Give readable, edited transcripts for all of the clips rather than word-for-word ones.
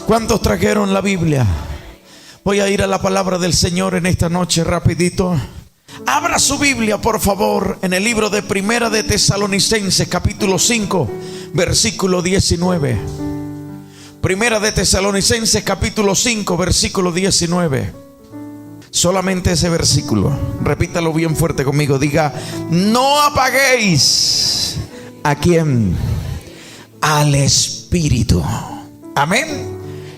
¿Cuántos trajeron la Biblia? Voy a ir a la palabra del Señor en esta noche rapidito. Abra su Biblia, por favor, en el libro de Primera de Tesalonicenses, capítulo 5, versículo 19. Primera de Tesalonicenses, capítulo 5, versículo 19. Solamente ese versículo. Repítalo bien fuerte conmigo. Diga: no apaguéis. ¿A quién? Al Espíritu. Amén.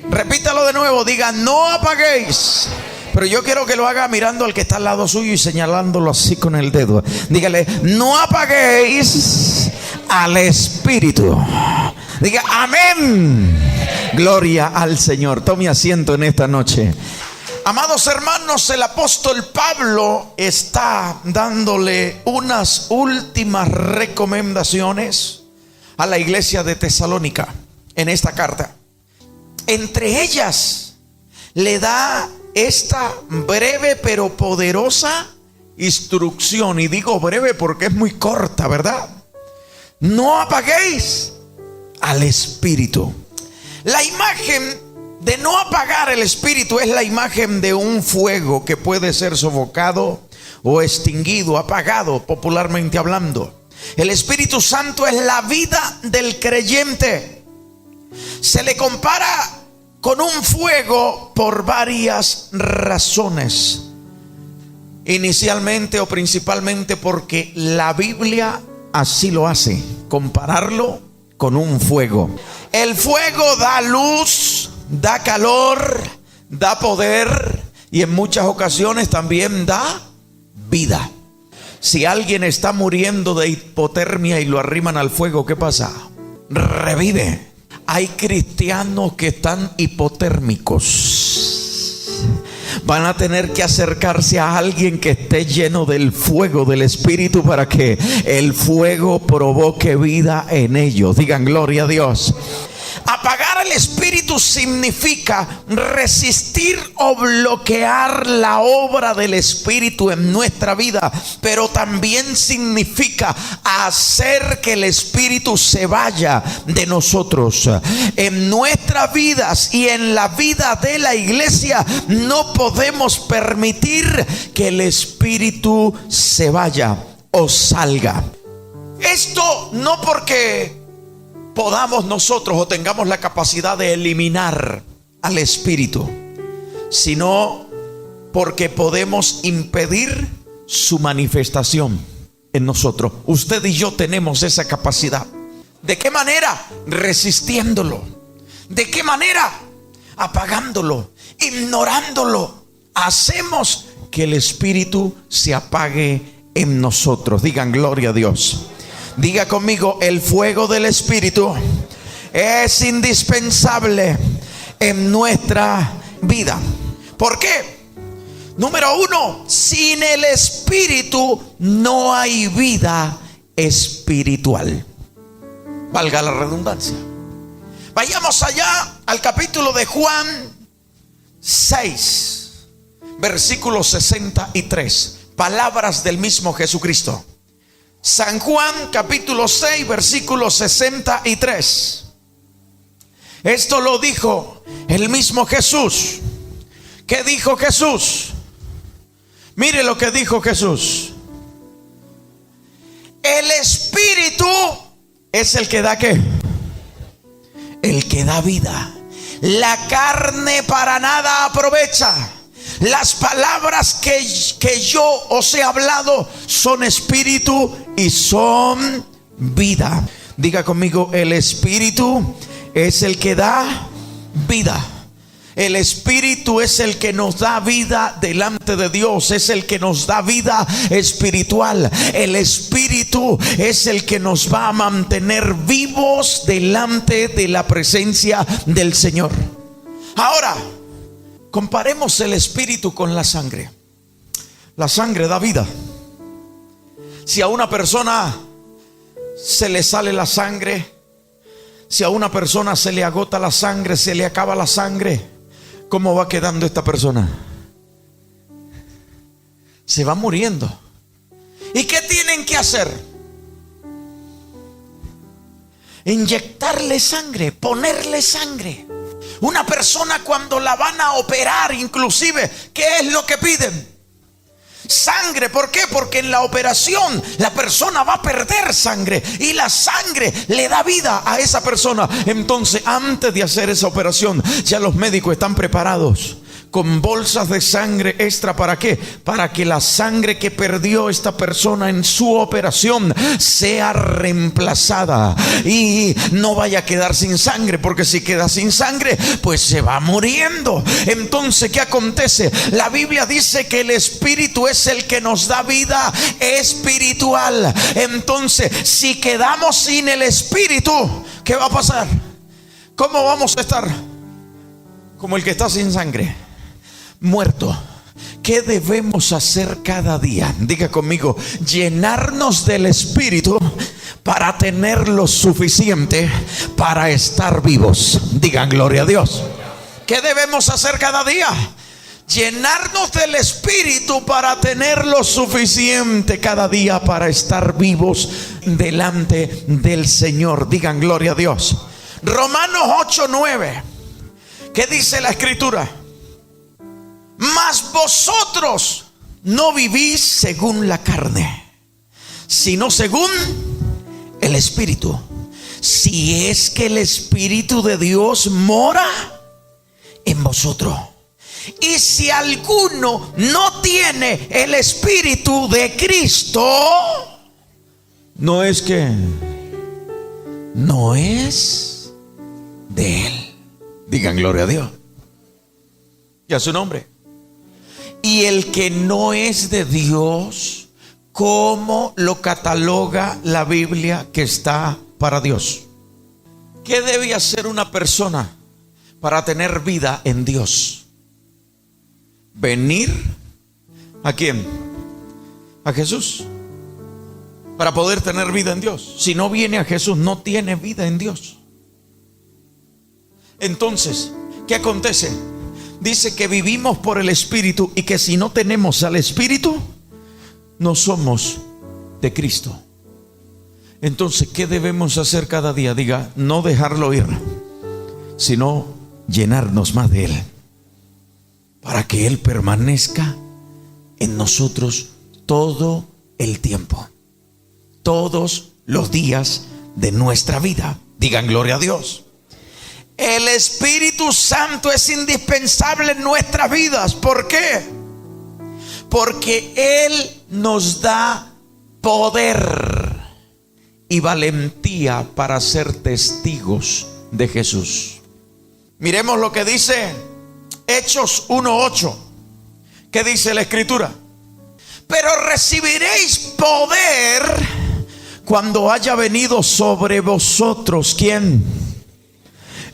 Repítalo de nuevo. Diga: no apaguéis. Pero yo quiero que lo haga mirando al que está al lado suyo y señalándolo así con el dedo. Dígale: no apaguéis al Espíritu. Diga: amén. Gloria al Señor. Tome asiento en esta noche. Amados hermanos, el apóstol Pablo está dándole unas últimas recomendaciones a la iglesia de Tesalónica en esta carta. Entre ellas le da esta breve pero poderosa instrucción. Y digo breve porque es muy corta, ¿verdad? No apaguéis al Espíritu. La imagen de no apagar el Espíritu es la imagen de un fuego que puede ser sofocado o extinguido, apagado, popularmente hablando. El Espíritu Santo es la vida del creyente. Se le compara con un fuego por varias razones. Inicialmente o principalmente porque la Biblia así lo hace, compararlo con un fuego. El fuego da luz, da calor, da poder y en muchas ocasiones también da vida. Si alguien está muriendo de hipotermia y lo arriman al fuego, ¿qué pasa? Revive. Hay cristianos que están hipotérmicos. Van a tener que acercarse a alguien que esté lleno del fuego del Espíritu para que el fuego provoque vida en ellos. Digan gloria a Dios. Apagar el Espíritu significa resistir o bloquear la obra del Espíritu en nuestra vida, pero también significa hacer que el Espíritu se vaya de nosotros. En nuestras vidas y en la vida de la iglesia no podemos permitir que el Espíritu se vaya o salga. Esto no porque podamos nosotros o tengamos la capacidad de eliminar al Espíritu, sino porque podemos impedir su manifestación en nosotros. Usted y yo tenemos esa capacidad. ¿De qué manera? Resistiéndolo. ¿De qué manera? Apagándolo, ignorándolo. Hacemos que el Espíritu se apague en nosotros. Digan gloria a Dios. Diga conmigo: el fuego del Espíritu es indispensable en nuestra vida. ¿Por qué? Número uno, sin el Espíritu no hay vida espiritual. Valga la redundancia. Vayamos allá al capítulo de Juan 6, versículo 63. Palabras del mismo Jesucristo. San Juan capítulo 6 versículo 63. Esto lo dijo el mismo Jesús. ¿Qué dijo Jesús? Mire lo que dijo Jesús. El Espíritu es el que da ¿qué? El que da vida. La carne para nada aprovecha. Las palabras que yo os he hablado son espíritu y son vida. Diga conmigo: el Espíritu es el que da vida. El Espíritu es el que nos da vida delante de Dios. Es el que nos da vida espiritual. El Espíritu es el que nos va a mantener vivos delante de la presencia del Señor. Ahora, comparemos el Espíritu con la sangre. La sangre da vida. Si a una persona se le sale la sangre, si a una persona se le agota la sangre, se le acaba la sangre, ¿cómo va quedando esta persona? Se va muriendo. ¿Y qué tienen que hacer? Inyectarle sangre, ponerle sangre. Una persona cuando la van a operar, inclusive, ¿qué es lo que piden? Sangre. ¿Por qué? Porque en la operación la persona va a perder sangre y la sangre le da vida a esa persona. Entonces, antes de hacer esa operación, ya los médicos están preparados con bolsas de sangre extra. ¿Para qué? Para que la sangre que perdió esta persona en su operación sea reemplazada y no vaya a quedar sin sangre, porque si queda sin sangre, pues se va muriendo. Entonces, ¿qué acontece? La Biblia dice que el Espíritu es el que nos da vida espiritual. Entonces, si quedamos sin el Espíritu, ¿qué va a pasar? ¿Cómo vamos a estar? Como el que está sin sangre, muerto. ¿Qué debemos hacer cada día? Diga conmigo: llenarnos del Espíritu para tener lo suficiente para estar vivos. Digan gloria a Dios. ¿Qué debemos hacer cada día? Llenarnos del Espíritu para tener lo suficiente cada día para estar vivos delante del Señor. Digan gloria a Dios. Romanos 8:9. ¿Qué dice la Escritura? Mas vosotros no vivís según la carne, sino según el Espíritu. Si es que el Espíritu de Dios mora en vosotros. Y si alguno no tiene el Espíritu de Cristo, no es que no es de Él. Digan gloria a Dios y a su nombre. Y el que no es de Dios, ¿cómo lo cataloga la Biblia que está para Dios? ¿Qué debe hacer una persona para tener vida en Dios? Venir ¿a quién? A Jesús, para poder tener vida en Dios. Si no viene a Jesús, no tiene vida en Dios. Entonces, ¿qué acontece? Dice que vivimos por el Espíritu y que si no tenemos al Espíritu, no somos de Cristo. Entonces, ¿qué debemos hacer cada día? Diga: no dejarlo ir, sino llenarnos más de Él, para que Él permanezca en nosotros todo el tiempo, todos los días de nuestra vida. Digan gloria a Dios. El Espíritu Santo es indispensable en nuestras vidas. ¿Por qué? Porque Él nos da poder y valentía para ser testigos de Jesús. Miremos lo que dice Hechos 1:8. ¿Qué dice la Escritura? Pero recibiréis poder cuando haya venido sobre vosotros, ¿quién?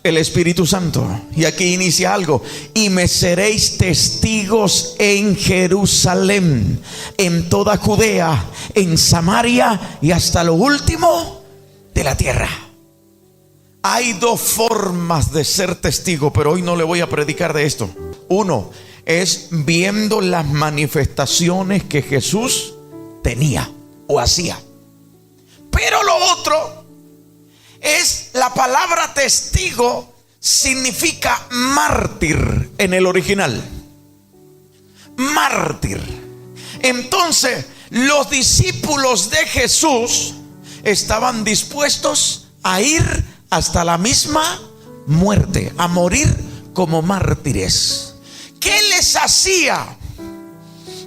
El Espíritu Santo. Y aquí inicia algo: y me seréis testigos en Jerusalén, en toda Judea, en Samaria y hasta lo último de la tierra. Hay dos formas de ser testigo, pero hoy no le voy a predicar de esto. Uno es viendo las manifestaciones que Jesús tenía o hacía. Pero lo otro es, la palabra testigo significa mártir en el original. Mártir. Entonces, los discípulos de Jesús estaban dispuestos a ir hasta la misma muerte, a morir como mártires. ¿Qué les hacía?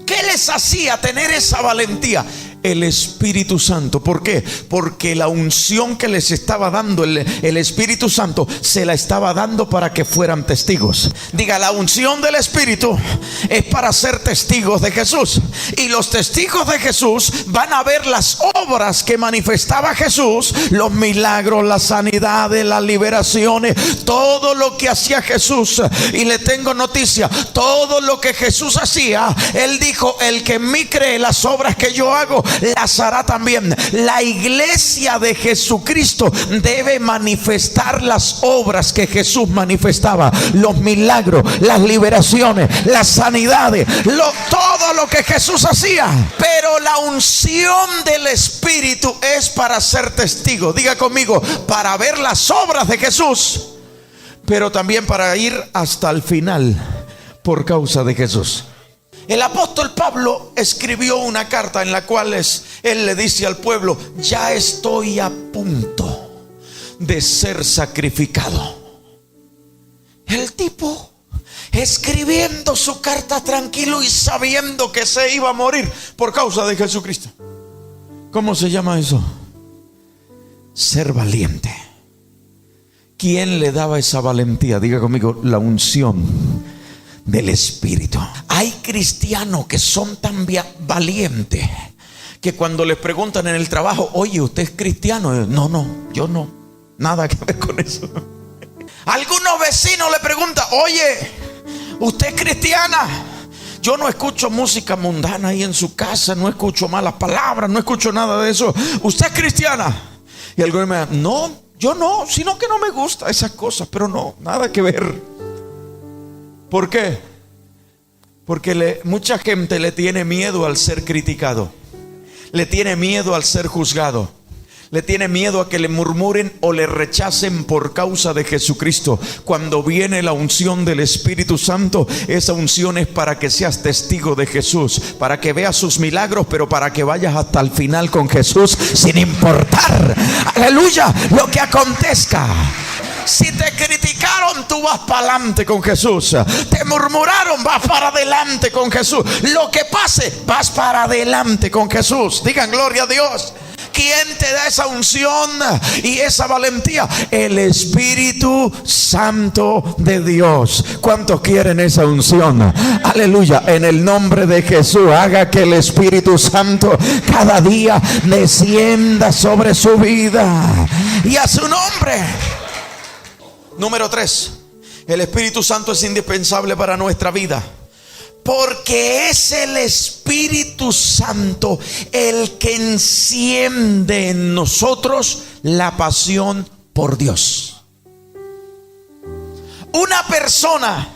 ¿Qué les hacía tener esa valentía? El Espíritu Santo. ¿Por qué? Porque la unción que les estaba dando el Espíritu Santo, se la estaba dando para que fueran testigos. Diga: la unción del Espíritu es para ser testigos de Jesús. Y los testigos de Jesús van a ver las obras que manifestaba Jesús, los milagros, las sanidades, las liberaciones, todo lo que hacía Jesús. Y le tengo noticia: todo lo que Jesús hacía, Él dijo: el que en mí cree, las obras que yo hago, las hará también. La iglesia de Jesucristo debe manifestar las obras que Jesús manifestaba, los milagros, las liberaciones, las sanidades, todo lo que Jesús hacía. Pero la unción del Espíritu es para ser testigo. Diga conmigo: para ver las obras de Jesús, pero también para ir hasta el final por causa de Jesús. El apóstol Pablo escribió una carta en la cual él le dice al pueblo: ya estoy a punto de ser sacrificado. El tipo escribiendo su carta tranquilo y sabiendo que se iba a morir por causa de Jesucristo. ¿Cómo se llama eso? Ser valiente. ¿Quién le daba esa valentía? Diga conmigo: la unción del Espíritu. Hay cristianos que son tan valientes que cuando les preguntan en el trabajo: oye, ¿usted es cristiano? No, yo no, nada que ver con eso. Algunos vecinos le preguntan: oye, ¿usted es cristiana? Yo no escucho música mundana ahí en su casa, no escucho malas palabras, no escucho nada de eso. ¿Usted es cristiana? Y algunos me dicen: no, yo no, sino que no me gusta esas cosas, pero no, nada que ver. ¿Por qué? Porque mucha gente le tiene miedo al ser criticado, le tiene miedo al ser juzgado, le tiene miedo a que le murmuren o le rechacen por causa de Jesucristo. Cuando viene la unción del Espíritu Santo, esa unción es para que seas testigo de Jesús, para que veas sus milagros, pero para que vayas hasta el final con Jesús, sin importar, aleluya, lo que acontezca. Si te criticaron, tú vas para adelante con Jesús. Te murmuraron, vas para adelante con Jesús. Lo que pase, vas para adelante con Jesús. Digan gloria a Dios. ¿Quién te da esa unción y esa valentía? El Espíritu Santo de Dios. ¿Cuántos quieren esa unción? Aleluya. En el nombre de Jesús, haga que el Espíritu Santo cada día descienda sobre su vida y a su nombre. Número 3, el Espíritu Santo es indispensable para nuestra vida, porque es el Espíritu Santo el que enciende en nosotros la pasión por Dios. Una persona,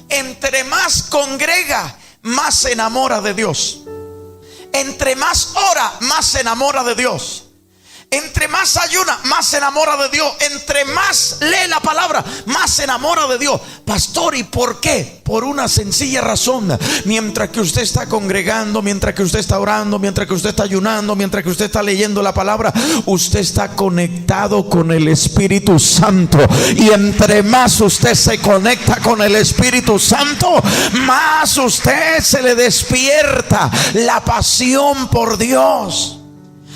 entre más congrega, más se enamora de Dios. Entre más ora, más se enamora de Dios. Entre más ayuna, más se enamora de Dios. Entre más lee la palabra, más se enamora de Dios. Pastor, ¿y por qué? Por una sencilla razón. Mientras que usted está congregando, mientras que usted está orando, mientras que usted está ayunando, mientras que usted está leyendo la palabra, usted está conectado con el Espíritu Santo. Y entre más usted se conecta con el Espíritu Santo, más usted se le despierta la pasión por Dios.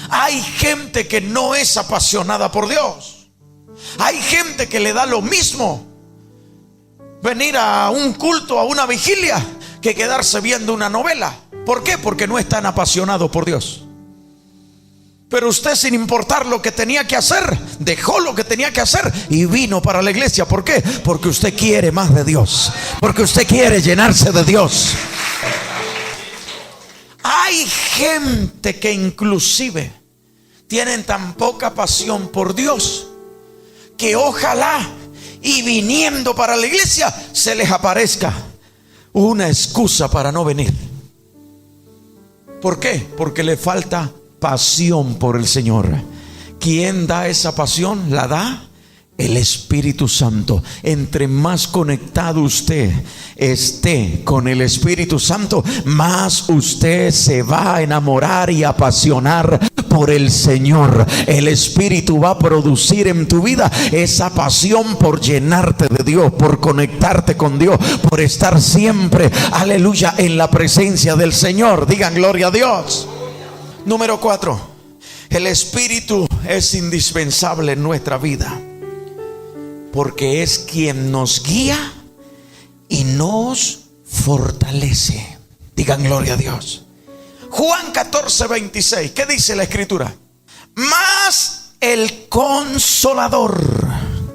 Hay gente que no es apasionada por Dios. Hay gente que le da lo mismo venir a un culto, a una vigilia, que quedarse viendo una novela. ¿Por qué? Porque no es tan apasionado por Dios. Pero usted, sin importar lo que tenía que hacer, dejó lo que tenía que hacer y vino para la iglesia. ¿Por qué? Porque usted quiere más de Dios, porque usted quiere llenarse de Dios. Hay gente que inclusive tienen tan poca pasión por Dios que ojalá y viniendo para la iglesia se les aparezca una excusa para no venir. ¿Por qué? Porque le falta pasión por el Señor. ¿Quién da esa pasión? La da el Espíritu Santo. Entre más conectado usted esté con el Espíritu Santo, más usted se va a enamorar y apasionar por el Señor. El Espíritu va a producir en tu vida esa pasión por llenarte de Dios, por conectarte con Dios, por estar siempre, aleluya, en la presencia del Señor. Digan gloria a Dios. Número 4, el Espíritu es indispensable en nuestra vida, porque es quien nos guía y nos fortalece. Digan gloria a Dios. Juan 14:26, ¿qué dice la escritura? Mas el Consolador,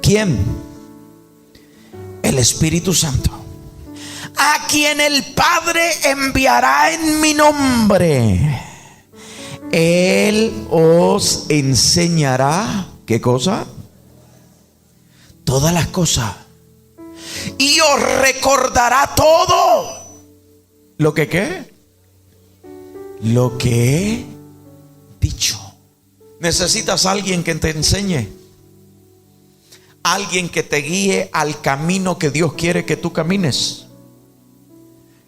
¿quién? El Espíritu Santo, a quien el Padre enviará en mi nombre, Él os enseñará, ¿qué cosa? Todas las cosas, y os recordará todo lo que ¿qué? Lo que he dicho. ¿Necesitas a alguien que te enseñe? alguien que te guíe al camino que Dios quiere que tú camines.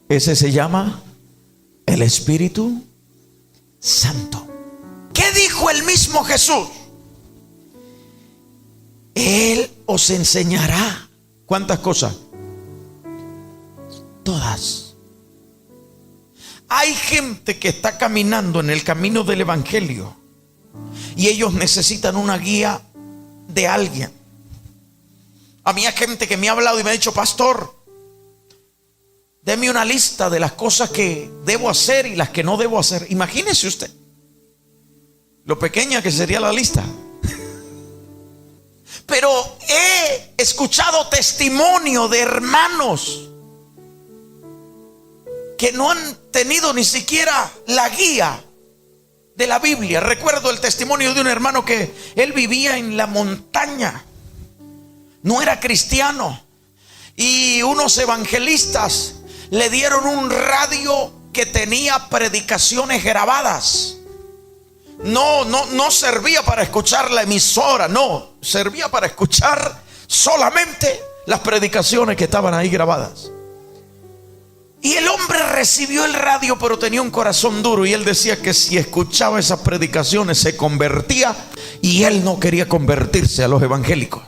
Ese se llama el Espíritu Santo. ¿Qué dijo el mismo Jesús? Él os enseñará. ¿Cuántas cosas? Todas. Hay gente que está caminando en el camino del Evangelio y ellos necesitan una guía de alguien. A mí hay gente que me ha hablado y me ha dicho: pastor, deme una lista de las cosas que debo hacer y las que no debo hacer. Imagínese usted lo pequeña que sería la lista. Pero he escuchado testimonio de hermanos que no han tenido ni siquiera la guía de la Biblia. Recuerdo el testimonio de un hermano que él vivía en la montaña, no era cristiano, y unos evangelistas le dieron un radio que tenía predicaciones grabadas. No servía para escuchar la emisora, no, servía para escuchar solamente las predicaciones que estaban ahí grabadas. Y el hombre recibió el radio, pero tenía un corazón duro, y él decía que si escuchaba esas predicaciones se convertía, y él no quería convertirse a los evangélicos.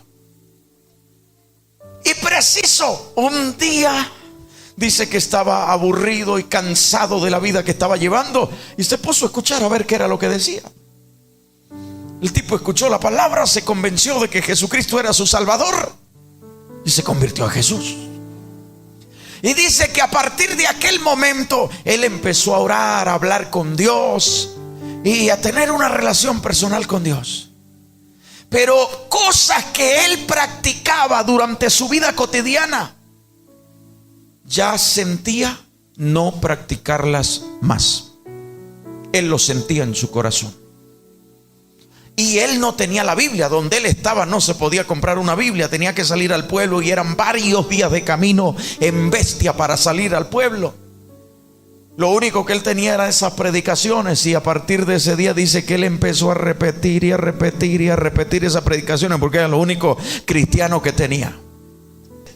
Y preciso, un día dice que estaba aburrido y cansado de la vida que estaba llevando, y se puso a escuchar a ver qué era lo que decía. El tipo escuchó la palabra, se convenció de que Jesucristo era su Salvador y se convirtió a Jesús. Y dice que a partir de aquel momento él empezó a orar, a hablar con Dios y a tener una relación personal con Dios. Pero cosas que él practicaba durante su vida cotidiana, ya sentía no practicarlas más. Él lo sentía en su corazón. Y él no tenía la Biblia. Donde él estaba no se podía comprar una Biblia. Tenía que salir al pueblo, y eran varios días de camino en bestia para salir al pueblo. Lo único que él tenía eran esas predicaciones, y a partir de ese día dice que él empezó a repetir y a repetir y a repetir esas predicaciones, porque era lo único cristiano que tenía.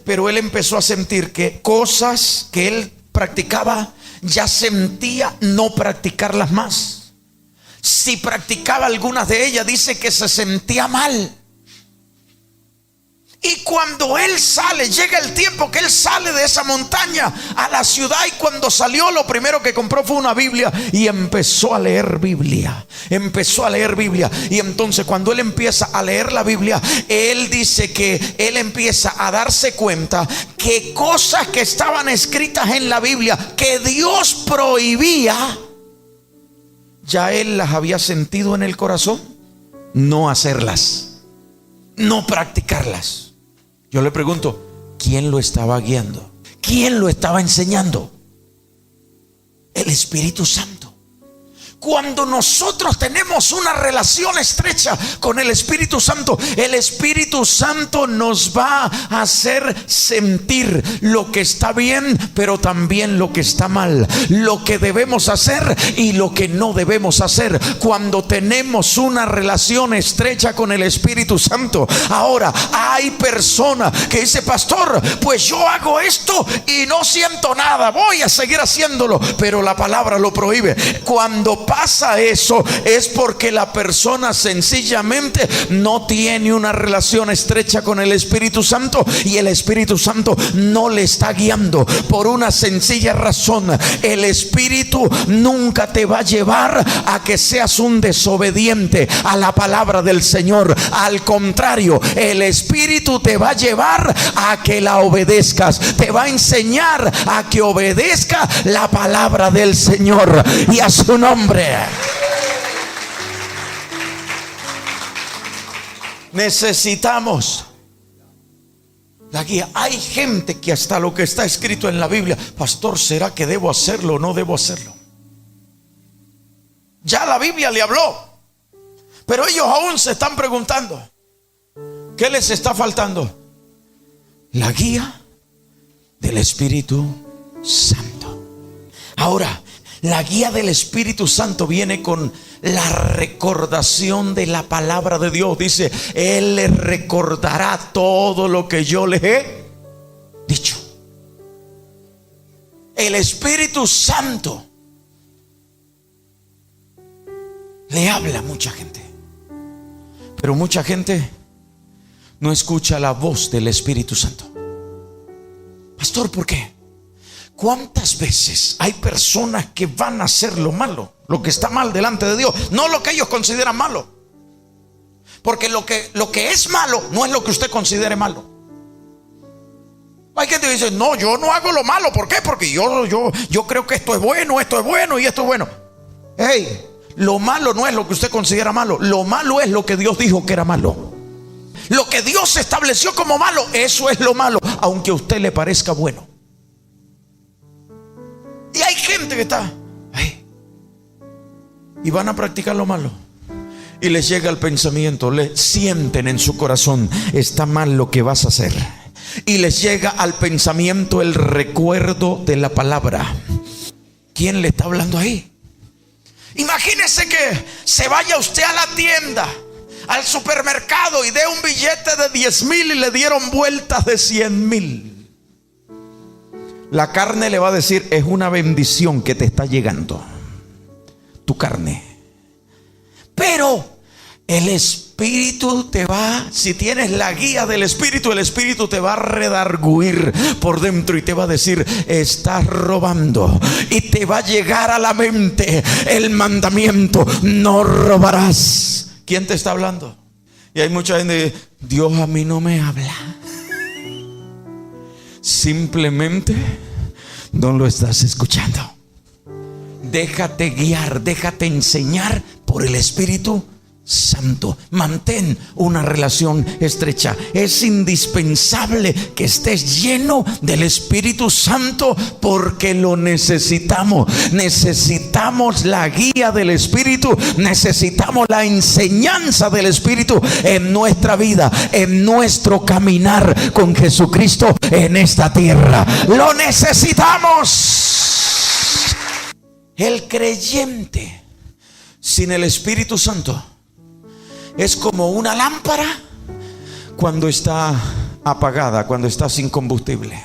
Pero él empezó a sentir que cosas que él practicaba ya sentía no practicarlas más. Si practicaba algunas de ellas, dice que se sentía mal. Y cuando él sale, llega el tiempo que él sale de esa montaña a la ciudad, y cuando salió lo primero que compró fue una Biblia y empezó a leer Biblia. Empezó a leer Biblia. Y entonces cuando él empieza a leer la Biblia, él dice que él empieza a darse cuenta que cosas que estaban escritas en la Biblia que Dios prohibía, ya él las había sentido en el corazón no hacerlas, no practicarlas. Yo le pregunto, ¿quién lo estaba guiando? ¿Quién lo estaba enseñando? El Espíritu Santo. Cuando nosotros tenemos una relación estrecha con el Espíritu Santo, el Espíritu Santo nos va a hacer sentir lo que está bien, pero también lo que está mal, lo que debemos hacer y lo que no debemos hacer. Cuando tenemos una relación estrecha con el Espíritu Santo. Ahora, hay personas que dicen: pastor, pues yo hago esto y no siento nada, voy a seguir haciéndolo, pero la palabra lo prohíbe. Cuando pasa eso, es porque la persona sencillamente no tiene una relación estrecha con el Espíritu Santo, y el Espíritu Santo no le está guiando por una sencilla razón: el Espíritu nunca te va a llevar a que seas un desobediente a la palabra del Señor. Al contrario, el Espíritu te va a llevar a que la obedezcas, te va a enseñar a que obedezca la palabra del Señor, y a su nombre. Necesitamos la guía. Hay gente que hasta lo que está escrito en la Biblia: pastor, ¿será que debo hacerlo o no debo hacerlo? Ya la Biblia le habló, pero ellos aún se están preguntando. ¿Qué les está faltando? La guía del Espíritu Santo. Ahora, La guía del Espíritu Santo viene con la recordación de la palabra de Dios. Dice: Él les recordará todo lo que yo les he dicho. El Espíritu Santo le habla a mucha gente, pero mucha gente no escucha la voz del Espíritu Santo. Pastor, ¿por qué? ¿Cuántas veces hay personas que van a hacer lo malo, lo que está mal delante de Dios, no lo que ellos consideran malo? Porque lo que es malo no es lo que usted considere malo. Hay gente que dice: no, yo no hago lo malo. ¿Por qué? Porque yo creo que esto es bueno y esto es bueno. Hey, lo malo no es lo que usted considera malo. Lo malo es lo que Dios dijo que era malo. Lo que Dios estableció como malo, eso es lo malo, aunque a usted le parezca bueno. Y hay gente que está ahí y van a practicar lo malo, y les llega el pensamiento, le sienten en su corazón: está mal lo que vas a hacer. Y les llega al pensamiento el recuerdo de la palabra. ¿Quién le está hablando ahí? Imagínese que se vaya usted a la tienda, al supermercado, y dé un billete de 10,000 y le dieron vueltas de 100,000. La carne le va a decir: es una bendición que te está llegando, tu carne. Pero el Espíritu te va, si tienes la guía del Espíritu, el Espíritu te va a redarguir por dentro y te va a decir: estás robando. Y te va a llegar a la mente el mandamiento: no robarás. ¿Quién te está hablando? Y hay mucha gente que dice: Dios a mí no me habla. Simplemente no lo estás escuchando. Déjate guiar, déjate enseñar por el Espíritu Santo. Mantén una relación estrecha. Es indispensable que estés lleno del Espíritu Santo, porque lo necesitamos. Necesitamos la guía del Espíritu. Necesitamos la enseñanza del Espíritu en nuestra vida, en nuestro caminar con Jesucristo en esta tierra. Lo necesitamos. El creyente sin el Espíritu Santo es como una lámpara cuando está apagada, cuando está sin combustible.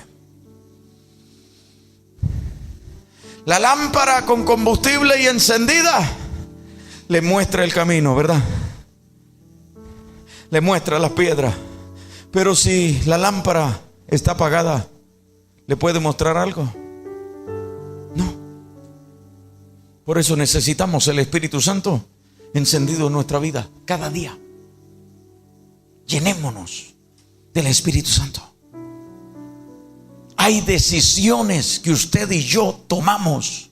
La lámpara con combustible y encendida le muestra el camino, ¿verdad? Le muestra las piedras. Pero si la lámpara está apagada, ¿le puede mostrar algo? No. Por eso necesitamos el Espíritu Santo encendido en nuestra vida cada día. Llenémonos del Espíritu Santo. Hay decisiones que usted y yo tomamos.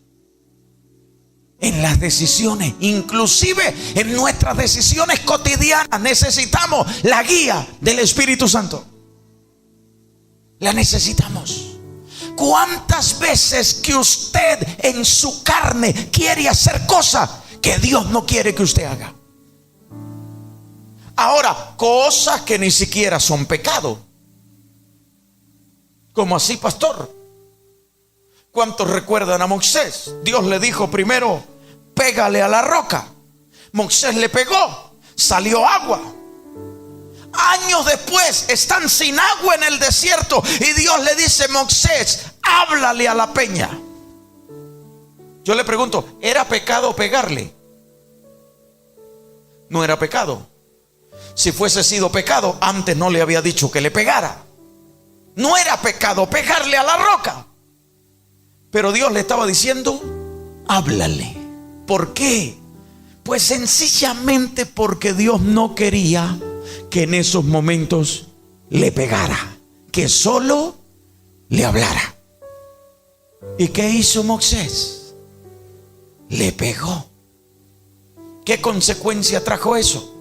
En las decisiones, inclusive en nuestras decisiones cotidianas, necesitamos la guía del Espíritu Santo. La necesitamos. ¿Cuántas veces que usted en su carne quiere hacer cosas que Dios no quiere que usted haga? Ahora, cosas que ni siquiera son pecado. ¿Cómo así, pastor? ¿Cuántos recuerdan a Moisés? Dios le dijo primero: pégale a la roca. Moisés le pegó, salió agua. Años después están sin agua en el desierto y Dios le dice: Moisés, háblale a la peña. Yo le pregunto: ¿era pecado pegarle? No era pecado. Si fuese sido pecado, antes no le había dicho que le pegara. No era pecado pegarle a la roca. Pero Dios le estaba diciendo: háblale. ¿Por qué? Pues sencillamente porque Dios no quería que en esos momentos le pegara, que solo le hablara. ¿Y qué hizo Moisés? Le pegó. ¿Qué consecuencia trajo eso?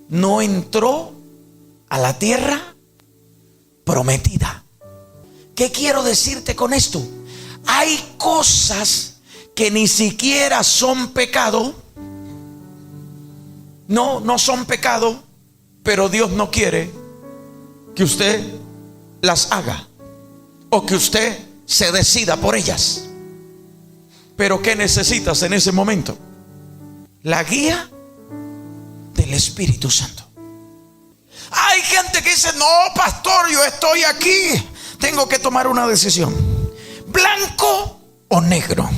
No entró a la tierra prometida. ¿Qué quiero decirte con esto? Hay cosas que ni siquiera son pecado. No son pecado, pero Dios no quiere que usted las haga o que usted se decida por ellas. Pero ¿qué necesitas en ese momento? La guía del Espíritu Santo. Hay gente que dice: no, pastor, yo estoy aquí, tengo que tomar una decisión, blanco o negro.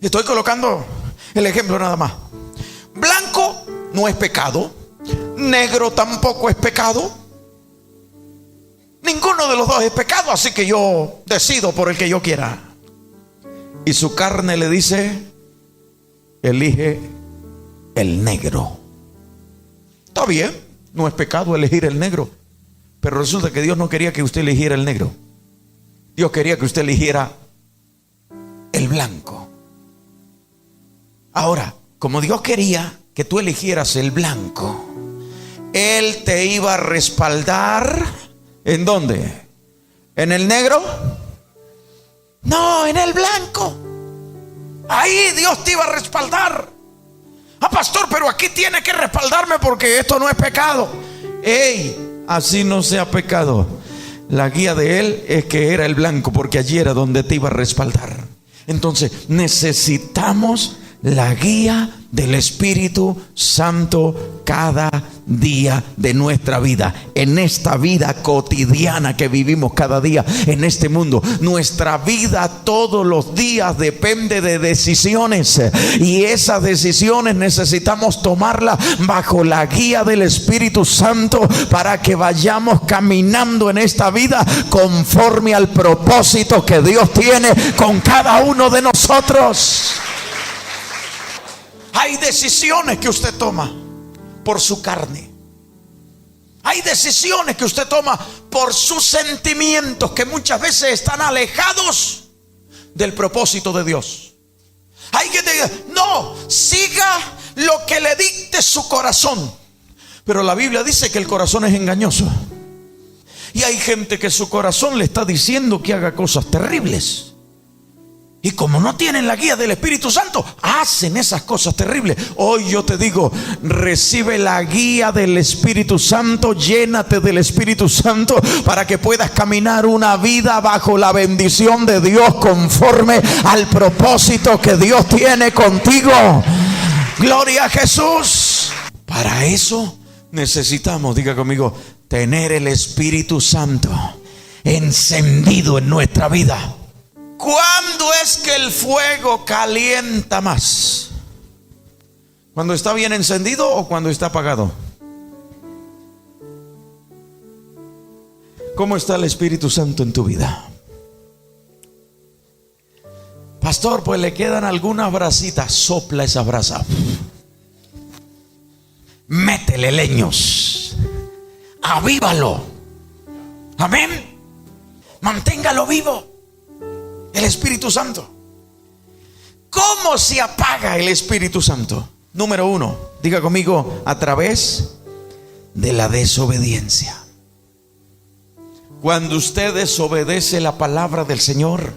Estoy colocando el ejemplo nada más. Blanco no es pecado, negro tampoco es pecado. Ninguno de los dos es pecado, así que yo decido por el que yo quiera. Y su carne le dice: elige el negro. Está bien, no es pecado elegir el negro, pero resulta que Dios no quería que usted eligiera el negro. Dios quería que usted eligiera el blanco. Ahora, como Dios quería que tú eligieras el blanco, Él te iba a respaldar. ¿En dónde? ¿En el negro? No, en el blanco. Ahí Dios te iba a respaldar. Ah, pastor, pero aquí tiene que respaldarme porque esto no es pecado. Ey, así no sea pecado. La guía de Él es que era el blanco, porque allí era donde te iba a respaldar. Entonces necesitamos la guía del Espíritu Santo cada día de nuestra vida. En esta vida cotidiana que vivimos cada día en este mundo, nuestra vida todos los días depende de decisiones, y esas decisiones necesitamos tomarlas bajo la guía del Espíritu Santo para que vayamos caminando en esta vida conforme al propósito que Dios tiene con cada uno de nosotros. Hay decisiones que usted toma por su carne. Hay decisiones que usted toma por sus sentimientos, que muchas veces están alejados del propósito de Dios. Hay que decir: no, siga lo que le dicte su corazón. Pero la Biblia dice que el corazón es engañoso. Y hay gente que su corazón le está diciendo que haga cosas terribles. Y como no tienen la guía del Espíritu Santo, hacen esas cosas terribles. Hoy yo te digo: recibe la guía del Espíritu Santo, llénate del Espíritu Santo para que puedas caminar una vida bajo la bendición de Dios, conforme al propósito que Dios tiene contigo. Gloria a Jesús. Para eso necesitamos, diga conmigo, tener el Espíritu Santo encendido en nuestra vida. ¿Cuándo es que el fuego calienta más? ¿Cuando está bien encendido o cuando está apagado? ¿Cómo está el Espíritu Santo en tu vida? Pastor, pues le quedan algunas brasitas. Sopla esa brasa. Métele leños. Avívalo. Amén. Manténgalo vivo. El Espíritu Santo. ¿Cómo se apaga el Espíritu Santo? Número 1, diga conmigo: a través de la desobediencia. Cuando usted desobedece la palabra del Señor,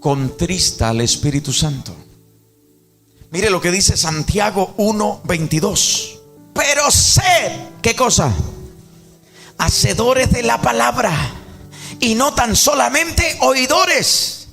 contrista al Espíritu Santo. Mire lo que dice Santiago 1:22. Pero sed, ¿qué cosa? Hacedores de la palabra, y no tan solamente oidores,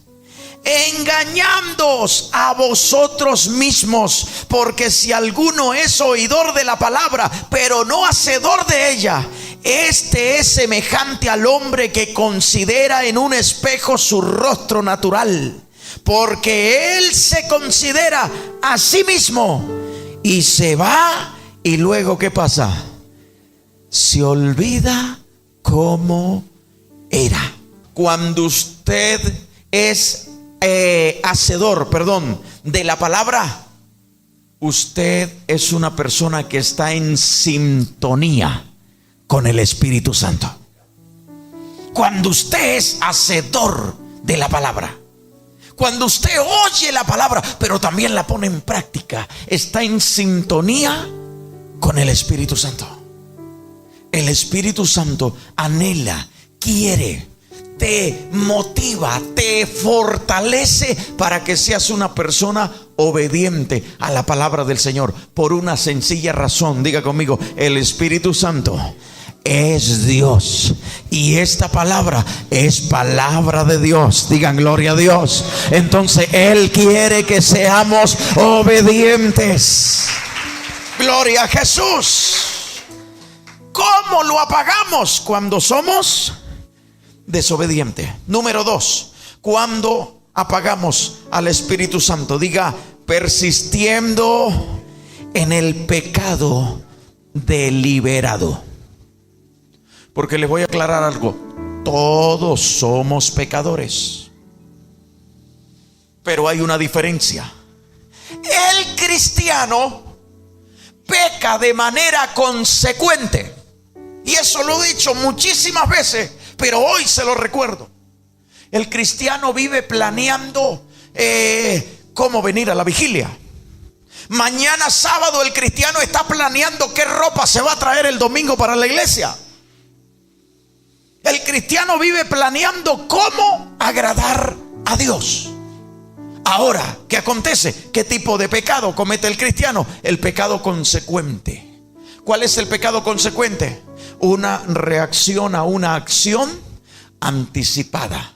engañándoos a vosotros mismos. Porque si alguno es oidor de la palabra, pero no hacedor de ella, este es semejante al hombre que considera en un espejo su rostro natural. Porque él se considera a sí mismo y se va, y luego ¿qué pasa? Se olvida cómo era. Cuando usted es hacedor, de la palabra, usted es una persona que está en sintonía con el Espíritu Santo. Cuando usted es hacedor de la palabra, cuando usted oye la palabra pero también la pone en práctica, está en sintonía con el Espíritu Santo. El Espíritu Santo anhela, quiere, te motiva, te fortalece para que seas una persona obediente a la palabra del Señor, por una sencilla razón. Diga conmigo: el Espíritu Santo es Dios. Y esta palabra es palabra de Dios. Digan gloria a Dios. Entonces Él quiere que seamos obedientes. Gloria a Jesús. ¿Cómo lo apagamos? Cuando somos desobedientes. Número 2, cuando apagamos al Espíritu Santo. Diga, persistiendo en el pecado deliberado. Porque les voy a aclarar algo. Todos somos pecadores, pero hay una diferencia. El cristiano peca de manera consecuente, y eso lo he dicho muchísimas veces, pero hoy se lo recuerdo. El cristiano vive planeando cómo venir a la vigilia. Mañana sábado el cristiano está planeando qué ropa se va a traer el domingo para la iglesia. El cristiano vive planeando cómo agradar a Dios. Ahora, ¿qué acontece? ¿Qué tipo de pecado comete el cristiano? El pecado consecuente. ¿Cuál es el pecado consecuente? Una reacción a una acción anticipada.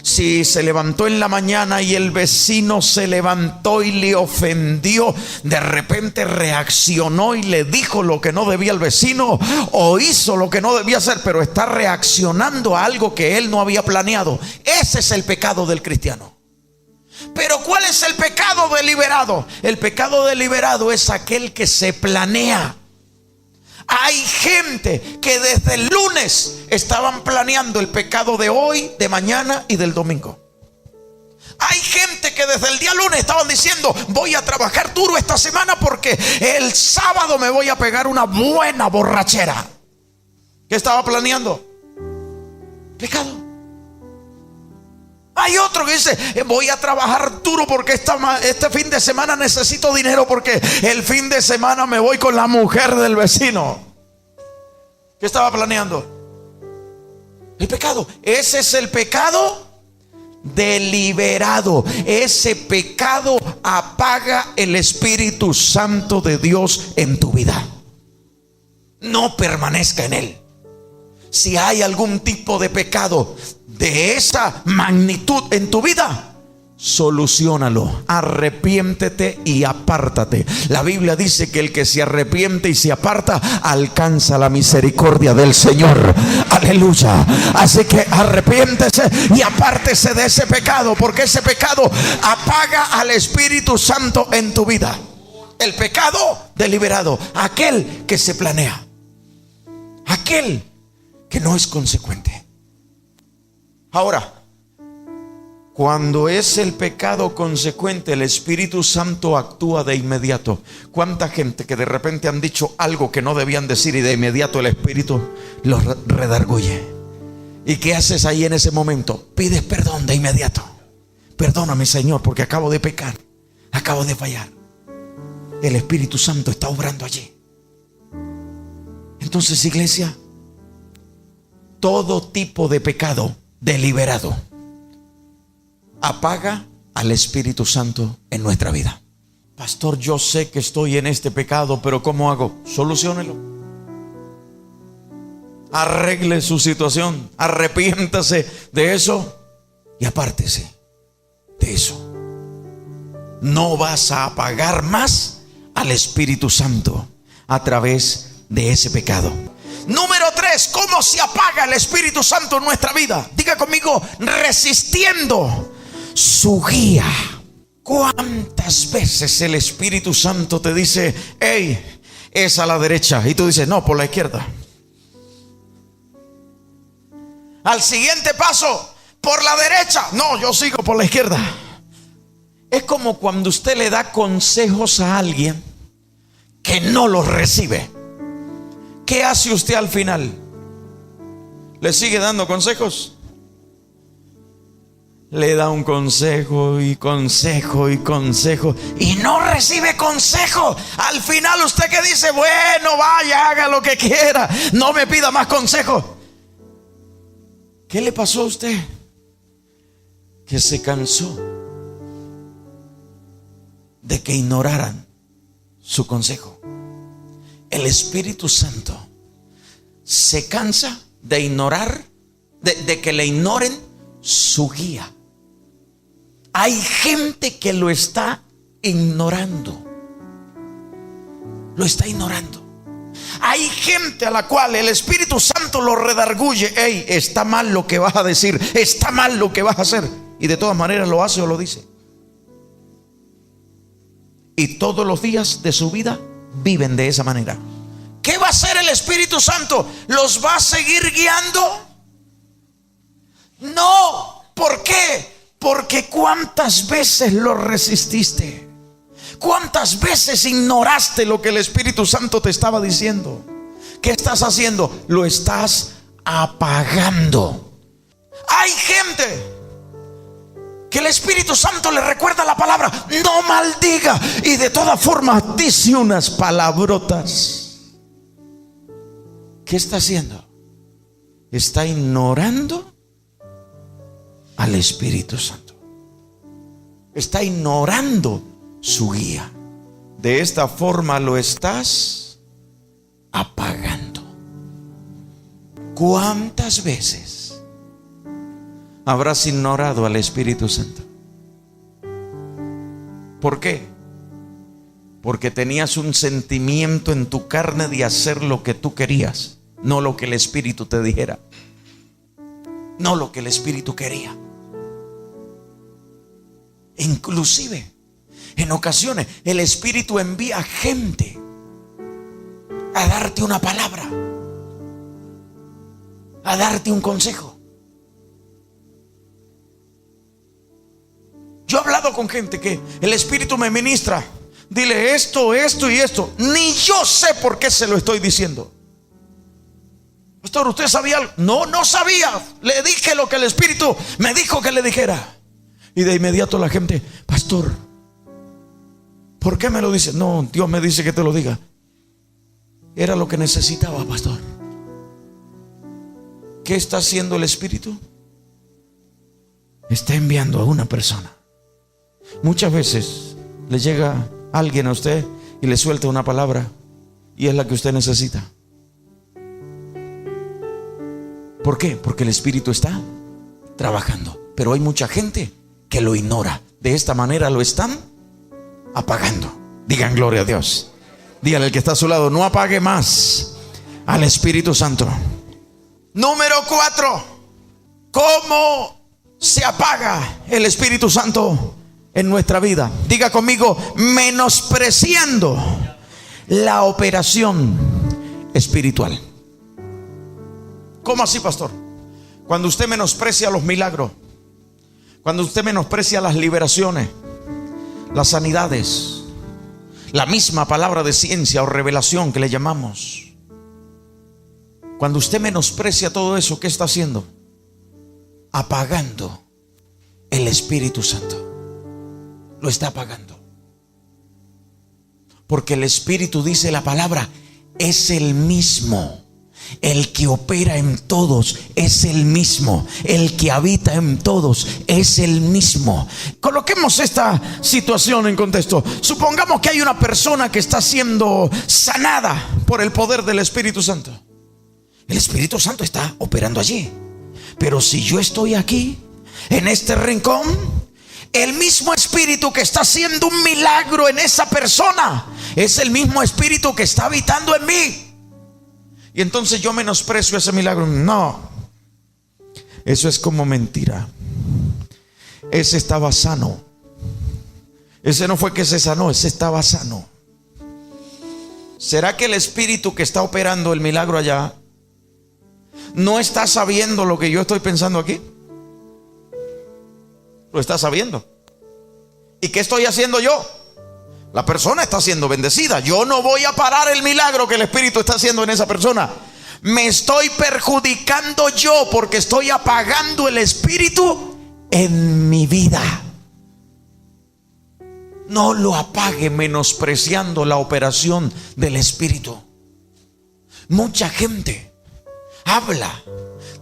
Si se levantó en la mañana y el vecino se levantó y le ofendió, de repente reaccionó y le dijo lo que no debía al vecino, o hizo lo que no debía hacer, pero está reaccionando a algo que él no había planeado. Ese es el pecado del cristiano. Pero ¿cuál es el pecado deliberado? El pecado deliberado es aquel que se planea. Hay gente que desde el lunes estaban planeando el pecado de hoy, de mañana y del domingo. Hay gente que desde el día lunes estaban diciendo: voy a trabajar duro esta semana porque el sábado me voy a pegar una buena borrachera. ¿Qué estaba planeando? Pecado. Hay otro que dice: voy a trabajar duro porque este fin de semana necesito dinero porque el fin de semana me voy con la mujer del vecino. ¿Qué estaba planeando? El pecado. Ese es el pecado deliberado. Ese pecado apaga el Espíritu Santo de Dios en tu vida. No permanezca en él. Si hay algún tipo de pecado de esa magnitud en tu vida, soluciónalo, arrepiéntete y apártate. La Biblia dice que el que se arrepiente y se aparta alcanza la misericordia del Señor. Aleluya. Así que arrepiéntese y apártese de ese pecado, porque ese pecado apaga al Espíritu Santo en tu vida. El pecado deliberado, aquel que se planea, aquel que no es consecuente. Ahora, cuando es el pecado consecuente, el Espíritu Santo actúa de inmediato. ¿Cuánta gente que de repente han dicho algo que no debían decir y de inmediato el Espíritu los redarguye? ¿Y qué haces ahí en ese momento? Pides perdón de inmediato. Perdóname, Señor, porque acabo de pecar, acabo de fallar. El Espíritu Santo está obrando allí. Entonces, iglesia, todo tipo de pecado deliberado apaga al Espíritu Santo en nuestra vida. Pastor, yo sé que estoy en este pecado, pero ¿cómo hago? Soluciónelo. Arregle su situación, arrepiéntase de eso y apártese de eso. No vas a apagar más al Espíritu Santo a través de ese pecado. Número 3, ¿cómo se apaga el Espíritu Santo en nuestra vida? Diga conmigo: resistiendo su guía. ¿Cuántas veces el Espíritu Santo te dice: hey, es a la derecha? Y tú dices: no, por la izquierda. Al siguiente paso: por la derecha. No, yo sigo por la izquierda. Es como cuando usted le da consejos a alguien que no los recibe. ¿Qué hace usted al final? ¿Le sigue dando consejos? Le da un consejo y consejo y consejo y no recibe consejo. Al final, ¿usted qué dice? Bueno, vaya, haga lo que quiera, no me pida más consejo. ¿Qué le pasó a usted? Que se cansó de que ignoraran su consejo. El Espíritu Santo se cansa de ignorar, de que le ignoren su guía. Hay gente que lo está ignorando. Lo está ignorando. Hay gente a la cual el Espíritu Santo lo redarguye. Hey, está mal lo que vas a decir, está mal lo que vas a hacer. Y de todas maneras lo hace o lo dice. Y todos los días de su vida viven de esa manera. ¿Qué va a hacer el Espíritu Santo? ¿Los va a seguir guiando? No. ¿Por qué? Porque ¿cuántas veces lo resististe? ¿Cuántas veces ignoraste lo que el Espíritu Santo te estaba diciendo? ¿Qué estás haciendo? Lo estás apagando. Hay gente que el Espíritu Santo le recuerda la palabra, no maldiga, y de todas formas dice unas palabrotas. ¿Qué está haciendo? Está ignorando al Espíritu Santo. Está ignorando su guía. De esta forma lo estás apagando. ¿Cuántas veces habrás ignorado al Espíritu Santo? ¿Por qué? Porque tenías un sentimiento en tu carne de hacer lo que tú querías, no lo que el Espíritu te dijera, no lo que el Espíritu quería. Inclusive en ocasiones el Espíritu envía gente a darte una palabra, a darte un consejo. Yo he hablado con gente que el Espíritu me ministra, dile esto, esto y esto. Ni yo sé por qué se lo estoy diciendo. Pastor, ¿usted sabía algo? No, no sabía. Le dije lo que el Espíritu me dijo que le dijera. Y de inmediato la gente, pastor, ¿por qué me lo dice? No, Dios me dice que te lo diga. Era lo que necesitaba, pastor. ¿Qué está haciendo el Espíritu? Está enviando a una persona. Muchas veces le llega alguien a usted y le suelta una palabra y es la que usted necesita. ¿Por qué? Porque el Espíritu está trabajando. Pero hay mucha gente que lo ignora. De esta manera lo están apagando. Digan gloria a Dios. Dígale al que está a su lado, no apague más al Espíritu Santo. Número 4. ¿Cómo se apaga el Espíritu Santo en nuestra vida? Diga conmigo, menospreciando la operación espiritual. ¿Cómo así, pastor? Cuando usted menosprecia los milagros, cuando usted menosprecia las liberaciones, las sanidades, la misma palabra de ciencia o revelación que le llamamos, cuando usted menosprecia todo eso, ¿qué está haciendo? Apagando el Espíritu Santo. Lo está apagando. Porque el Espíritu, dice la palabra, es el mismo. El que opera en todos es el mismo. El que habita en todos es el mismo. Coloquemos esta situación en contexto. Supongamos que hay una persona que está siendo sanada por el poder del Espíritu Santo. El Espíritu Santo está operando allí. Pero si yo estoy aquí, en este rincón, el mismo Espíritu que está haciendo un milagro en esa persona es el mismo Espíritu que está habitando en mí. Y entonces yo menosprecio ese milagro. No, eso es como mentira. Ese estaba sano. Ese no fue que se sanó, ese estaba sano. ¿Será que el Espíritu que está operando el milagro allá no está sabiendo lo que yo estoy pensando aquí? Lo está sabiendo. ¿Y qué estoy haciendo yo? La persona está siendo bendecida. Yo no voy a parar el milagro que el Espíritu está haciendo en esa persona. Me estoy perjudicando yo porque estoy apagando el Espíritu en mi vida. No lo apague menospreciando la operación del Espíritu. Mucha gente habla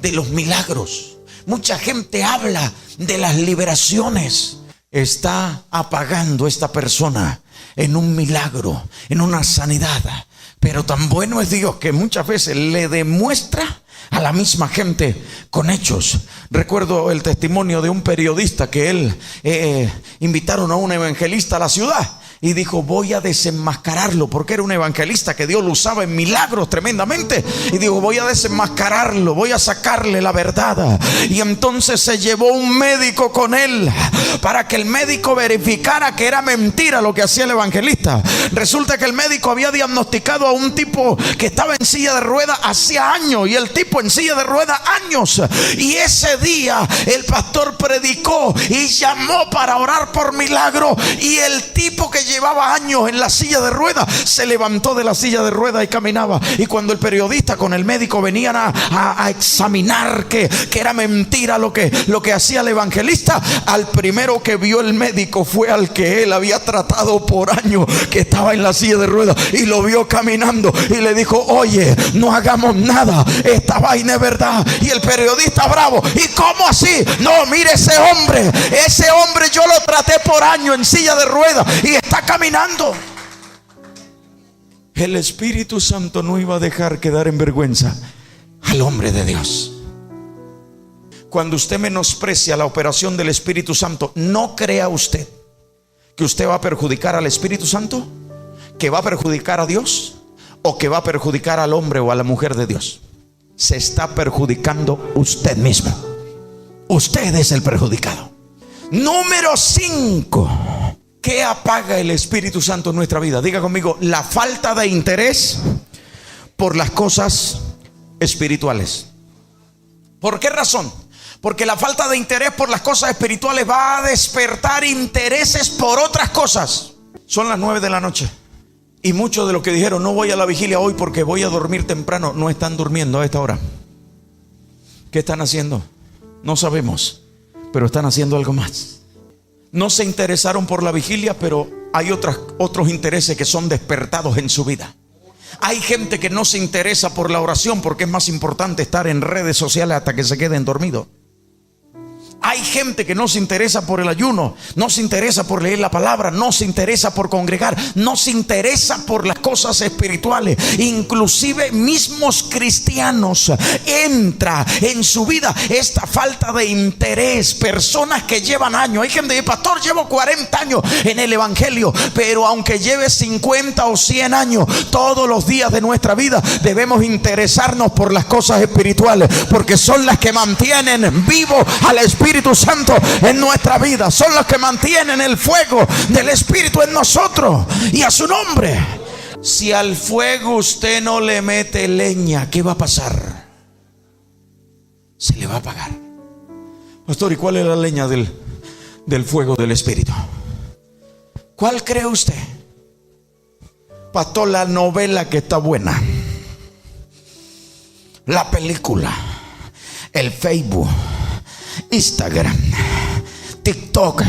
de los milagros. Mucha gente habla de las liberaciones. Está apagando esta persona en un milagro, en una sanidad. Pero tan bueno es Dios que muchas veces le demuestra a la misma gente con hechos. Recuerdo el testimonio de un periodista que él invitaron a un evangelista a la ciudad y dijo: voy a desenmascararlo, porque era un evangelista que Dios lo usaba en milagros tremendamente. Y dijo: voy a desenmascararlo, voy a sacarle la verdad. Y entonces se llevó un médico con él para que el médico verificara que era mentira lo que hacía el evangelista. Resulta que el médico había diagnosticado a un tipo que estaba en silla de ruedas hacía años, y el tipo en silla de ruedas años. Y ese día el pastor predicó y llamó para orar por milagro, y el tipo que llevaba años en la silla de ruedas se levantó de la silla de ruedas y caminaba. Y cuando el periodista con el médico venían a examinar que era mentira lo que hacía el evangelista, al primero que vio el médico fue al que él había tratado por años, que estaba en la silla de ruedas, y lo vio caminando y le dijo: oye, no hagamos nada, esta vaina es verdad. Y el periodista bravo: ¿y cómo así? No, mire, ese hombre yo lo traté por años en silla de ruedas y está caminando. El Espíritu Santo no iba a dejar quedar en vergüenza al hombre de Dios. Cuando usted menosprecia la operación del Espíritu Santo, no crea usted que usted va a perjudicar al Espíritu Santo, que va a perjudicar a Dios, o que va a perjudicar al hombre o a la mujer de Dios. Se está perjudicando usted mismo. Usted es el perjudicado. Número 5. ¿Qué apaga el Espíritu Santo en nuestra vida? Diga conmigo: la falta de interés por las cosas espirituales. ¿Por qué razón? Porque la falta de interés por las cosas espirituales va a despertar intereses por otras cosas. Son las 9 de la noche y muchos de los que dijeron: no voy a la vigilia hoy porque voy a dormir temprano, no están durmiendo a esta hora. ¿Qué están haciendo? No sabemos, pero están haciendo algo más. No se interesaron por la vigilia, pero hay otros intereses que son despertados en su vida. Hay gente que no se interesa por la oración porque es más importante estar en redes sociales hasta que se queden dormidos. Hay gente que no se interesa por el ayuno, no se interesa por leer la palabra, no se interesa por congregar, no se interesa por las cosas espirituales. Inclusive mismos cristianos entra en su vida esta falta de interés. Personas que llevan años. Hay gente que dice: pastor, llevo 40 años en el evangelio. Pero aunque lleve 50 o 100 años, todos los días de nuestra vida debemos interesarnos por las cosas espirituales, porque son las que mantienen vivo al Espíritu Santo en nuestra vida. Son los que mantienen el fuego del Espíritu en nosotros, y a su nombre. Si al fuego usted no le mete leña, ¿qué va a pasar? Se le va a apagar. Pastor, ¿y cuál es la leña del fuego del Espíritu? ¿Cuál cree usted? Pastor, la novela que está buena, la película, el Facebook, Instagram, TikTok.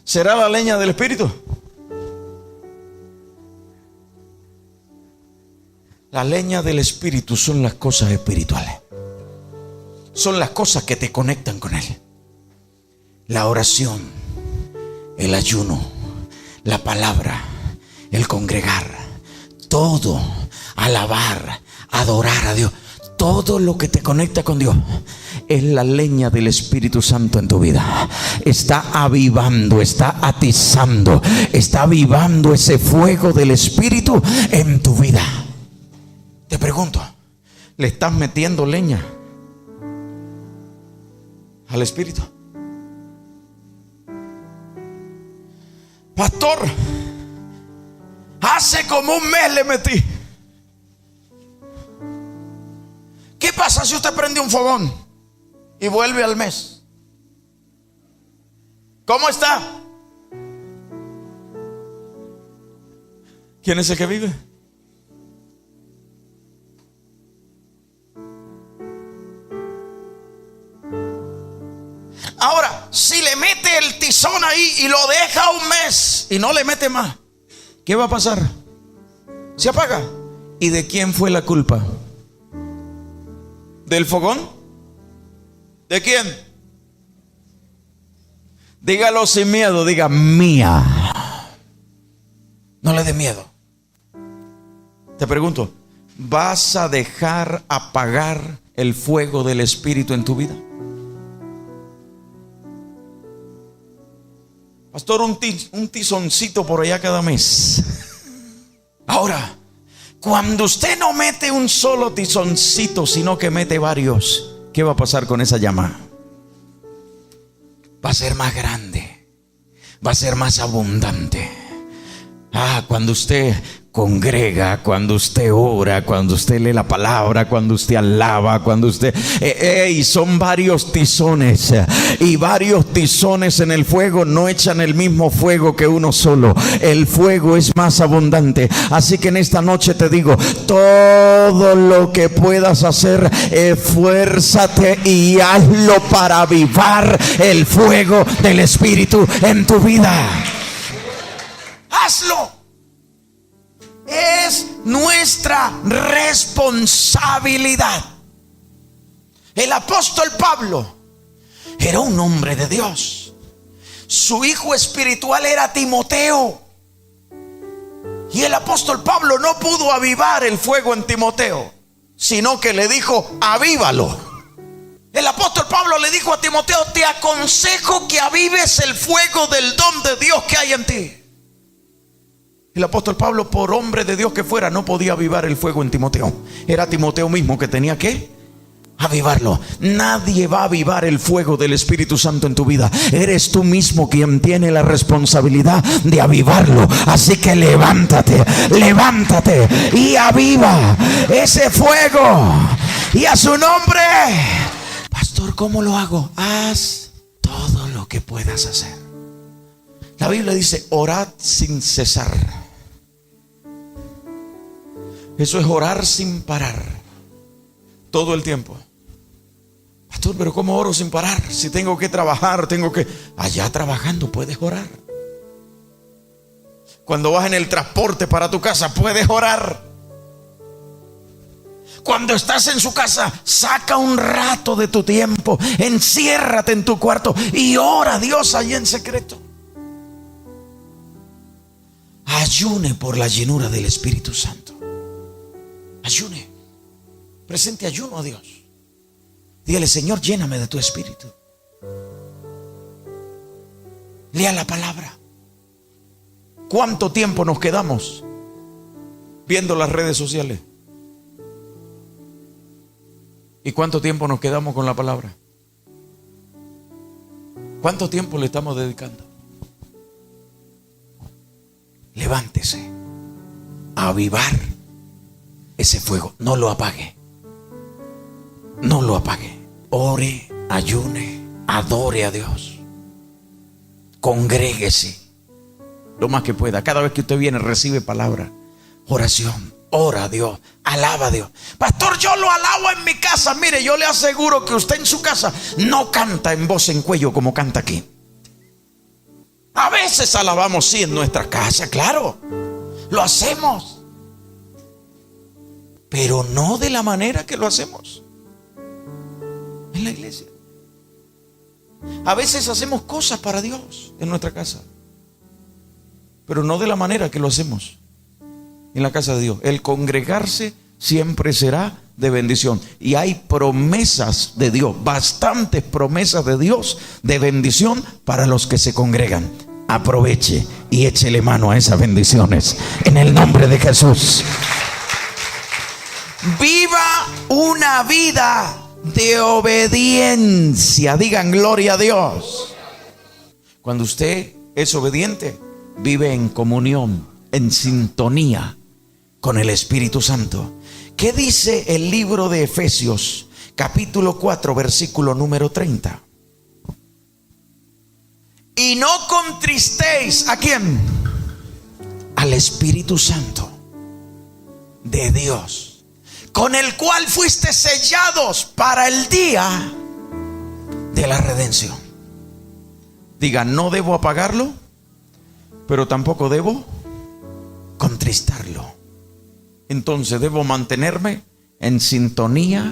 ¿Será la leña del Espíritu? La leña del Espíritu son las cosas espirituales. Son las cosas que te conectan con Él. La oración, el ayuno, la palabra, el congregar, todo, alabar, adorar a Dios. Todo lo que te conecta con Dios es la leña del Espíritu Santo en tu vida. Está avivando, está atizando, está avivando ese fuego del Espíritu en tu vida. Te pregunto, ¿le estás metiendo leña al Espíritu? Pastor, hace como un mes le metí. ¿Qué pasa si usted prende un fogón y vuelve al mes? ¿Cómo está? ¿Quién es el que vive? Ahora, si le mete el tizón ahí y lo deja un mes y no le mete más, ¿qué va a pasar? Se apaga. ¿Y de quién fue la culpa? ¿Del fogón? ¿De quién? Dígalo sin miedo, diga: mía. No le dé miedo. Te pregunto, ¿vas a dejar apagar el fuego del Espíritu en tu vida? Pastor, un tizoncito por allá cada mes. Ahora, cuando usted no mete un solo tizoncito, sino que mete varios, ¿qué va a pasar con esa llama? Va a ser más grande, va a ser más abundante. Cuando usted congrega, cuando usted ora, cuando usted lee la palabra, cuando usted alaba, cuando usted son varios tizones, y varios tizones en el fuego no echan el mismo fuego que uno solo. El fuego es más abundante. Así que en esta noche te digo, todo lo que puedas hacer, esfuérzate y hazlo para avivar el fuego del Espíritu en tu vida. Hazlo. Es nuestra responsabilidad. El apóstol Pablo era un hombre de Dios. Su hijo espiritual era Timoteo. Y el apóstol Pablo no pudo avivar el fuego en Timoteo, sino que le dijo: avívalo. El apóstol Pablo le dijo a Timoteo: te aconsejo que avives el fuego del don de Dios que hay en ti. El apóstol Pablo, por hombre de Dios que fuera, no podía avivar el fuego en Timoteo. Era Timoteo mismo que tenía que avivarlo. Nadie va a avivar el fuego del Espíritu Santo en tu vida. Eres tú mismo quien tiene la responsabilidad de avivarlo. Así que levántate y aviva ese fuego. Y a su nombre. Pastor, ¿cómo lo hago? Haz todo lo que puedas hacer. La Biblia dice: orad sin cesar. Eso es orar sin parar, todo el tiempo. Pastor, pero ¿cómo oro sin parar? Si tengo que trabajar, allá trabajando puedes orar. Cuando vas en el transporte para tu casa puedes orar. Cuando estás en su casa, saca un rato de tu tiempo, enciérrate en tu cuarto y ora a Dios allí en secreto. Ayune por la llenura del Espíritu Santo. Ayune. Presente ayuno a Dios. Dígale: Señor, lléname de tu Espíritu. Lea la palabra. ¿Cuánto tiempo nos quedamos viendo las redes sociales? ¿Y cuánto tiempo nos quedamos con la palabra? ¿Cuánto tiempo le estamos dedicando? Levántese a avivar ese fuego. No lo apague. No lo apague. Ore, ayune, adore a Dios. Congréguese lo más que pueda. Cada vez que usted viene, recibe palabra, oración, ora a Dios, alaba a Dios. Pastor, yo lo alabo en mi casa. Mire, yo le aseguro que usted en su casa no canta en voz en cuello como canta aquí. A veces alabamos, sí, en nuestra casa, claro, lo hacemos, pero no de la manera que lo hacemos en la iglesia. A veces hacemos cosas para Dios en nuestra casa, pero no de la manera que lo hacemos en la casa de Dios. El congregarse siempre será de bendición. Y hay promesas de Dios, bastantes promesas de Dios de bendición para los que se congregan. Aproveche y échele mano a esas bendiciones en el nombre de Jesús. Viva una vida de obediencia. Digan gloria a Dios. Cuando usted es obediente, vive en comunión, en sintonía con el Espíritu Santo. ¿Qué dice el libro de Efesios, capítulo 4, versículo número 30? Y no contristéis, ¿a quién? Al Espíritu Santo de Dios, con el cual fuiste sellados para el día de la redención. Diga: no debo apagarlo, pero tampoco debo contristarlo. Entonces debo mantenerme en sintonía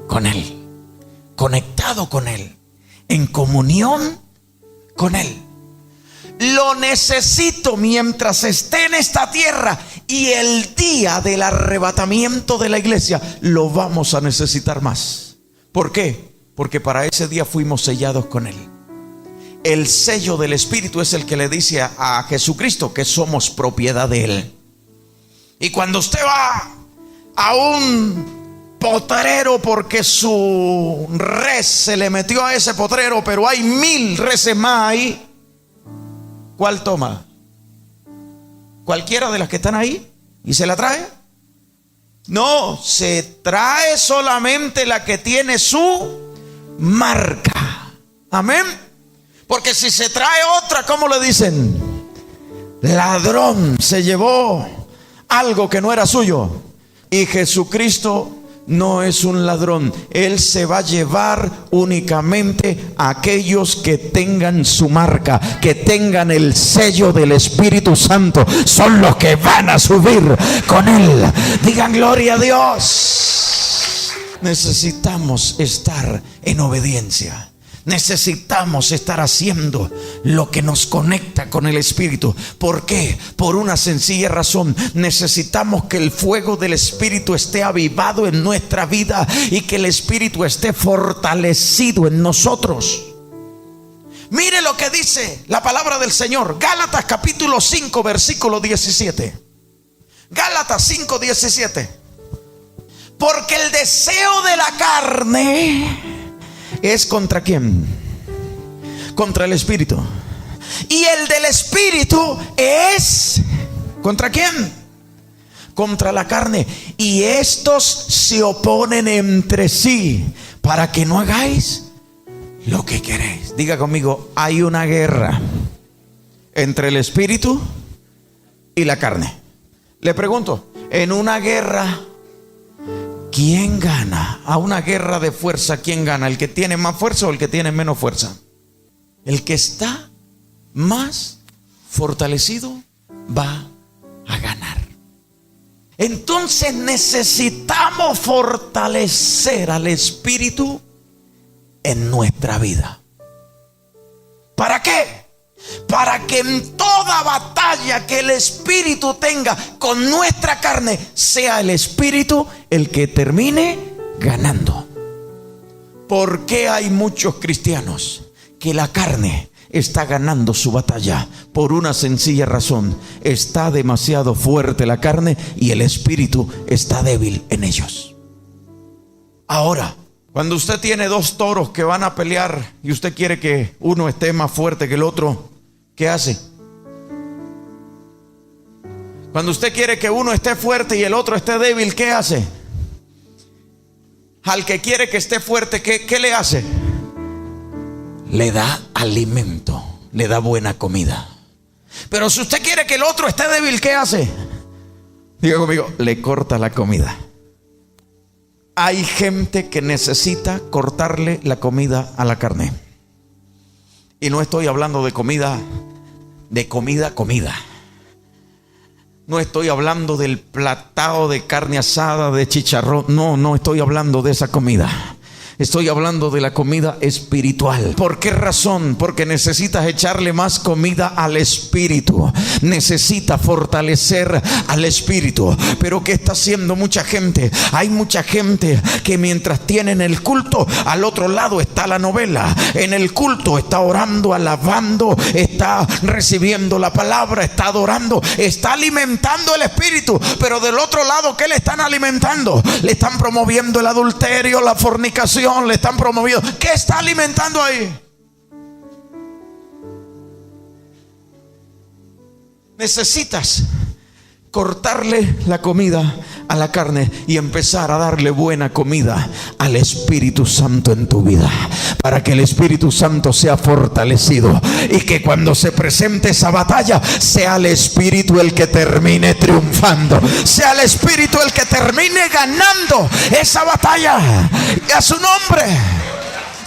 con Él, conectado con Él, en comunión con Él. Lo necesito mientras esté en esta tierra, y el día del arrebatamiento de la iglesia lo vamos a necesitar más. ¿Por qué? Porque para ese día fuimos sellados con Él. El sello del Espíritu es el que le dice a Jesucristo que somos propiedad de Él. Y cuando usted va a un potrero porque su res se le metió a ese potrero, pero hay 1000 reses más ahí, ¿cuál toma? ¿Cualquiera de las que están ahí? ¿Y se la trae? No, se trae solamente la que tiene su marca. Amén. Porque si se trae otra, ¿cómo le dicen? Ladrón, se llevó algo que no era suyo. Y Jesucristo no es un ladrón. Él se va a llevar únicamente a aquellos que tengan su marca, que tengan el sello del Espíritu Santo. Son los que van a subir con Él. Digan gloria a Dios. Necesitamos estar en obediencia. Necesitamos estar haciendo lo que nos conecta con el Espíritu. ¿Por qué? Por una sencilla razón. Necesitamos que el fuego del Espíritu esté avivado en nuestra vida y que el Espíritu esté fortalecido en nosotros. Mire lo que dice la palabra del Señor. Gálatas capítulo 5 versículo 17. Gálatas 5, 17. Porque el deseo de la carne es ¿contra quién? Contra el Espíritu. Y el del Espíritu es ¿contra quién? Contra la carne. Y estos se oponen entre sí para que no hagáis lo que queréis. Diga conmigo, hay una guerra entre el Espíritu y la carne. Le pregunto, en una guerra, ¿quién gana? A una guerra de fuerza, ¿quién gana? ¿El que tiene más fuerza o el que tiene menos fuerza? El que está más fortalecido va a ganar. Entonces necesitamos fortalecer al Espíritu en nuestra vida. ¿Para qué? Para que en toda batalla que el Espíritu tenga con nuestra carne, sea el Espíritu el que termine ganando. ¿Por qué hay muchos cristianos que la carne está ganando su batalla? Por una sencilla razón: está demasiado fuerte la carne y el Espíritu está débil en ellos. Ahora, cuando usted tiene 2 toros que van a pelear y usted quiere que uno esté más fuerte que el otro, ¿qué hace? Cuando usted quiere que uno esté fuerte y el otro esté débil, ¿qué hace? Al que quiere que esté fuerte, ¿qué le hace? Le da alimento, le da buena comida. Pero si usted quiere que el otro esté débil, ¿qué hace? Diga conmigo, le corta la comida. Hay gente que necesita cortarle la comida a la carne. Y no estoy hablando de comida. No estoy hablando del platado de carne asada, de chicharrón. No estoy hablando de esa comida. Estoy hablando de la comida espiritual. ¿Por qué razón? Porque necesitas echarle más comida al Espíritu. Necesita fortalecer al Espíritu. Pero ¿qué está haciendo mucha gente? Hay mucha gente que mientras tienen el culto, al otro lado está la novela. En el culto está orando, alabando, está recibiendo la palabra, está adorando, está alimentando el Espíritu. Pero del otro lado, ¿qué le están alimentando? Le están promoviendo el adulterio, la fornicación. Le están promoviendo. ¿Qué está alimentando ahí? Necesitas cortarle la comida a la carne y empezar a darle buena comida al Espíritu Santo en tu vida, para que el Espíritu Santo sea fortalecido y que cuando se presente esa batalla sea el Espíritu el que termine triunfando, sea el Espíritu el que termine ganando esa batalla. Y a su nombre.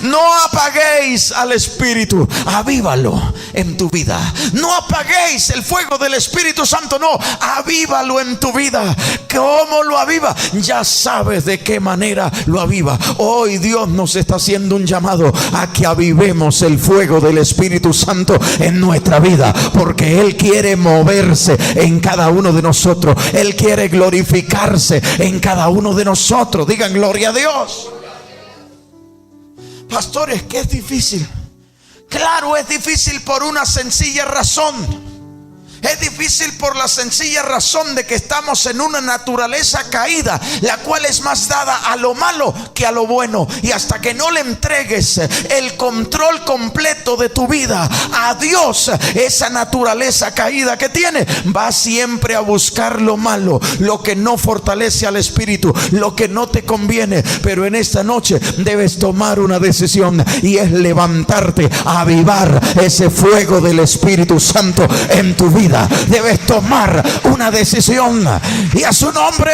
No apaguéis al Espíritu, avívalo. en tu vida. No apaguéis el fuego del Espíritu Santo, no, avívalo en tu vida. ¿Cómo lo aviva? Ya sabes de qué manera lo aviva. Hoy Dios nos está haciendo un llamado a que avivemos el fuego del Espíritu Santo en nuestra vida, porque Él quiere moverse en cada uno de nosotros. Él quiere glorificarse en cada uno de nosotros. Digan gloria a Dios. Pastores, que es difícil. Claro, es difícil por una sencilla razón. Es difícil por la sencilla razón de que estamos en una naturaleza caída, la cual es más dada a lo malo que a lo bueno. Y hasta que no le entregues el control completo de tu vida a Dios, esa naturaleza caída que tiene va siempre a buscar lo malo, lo que no fortalece al espíritu, lo que no te conviene. Pero en esta noche debes tomar una decisión, y es levantarte a avivar ese fuego del Espíritu Santo en tu vida. Debes tomar una decisión, y a su nombre.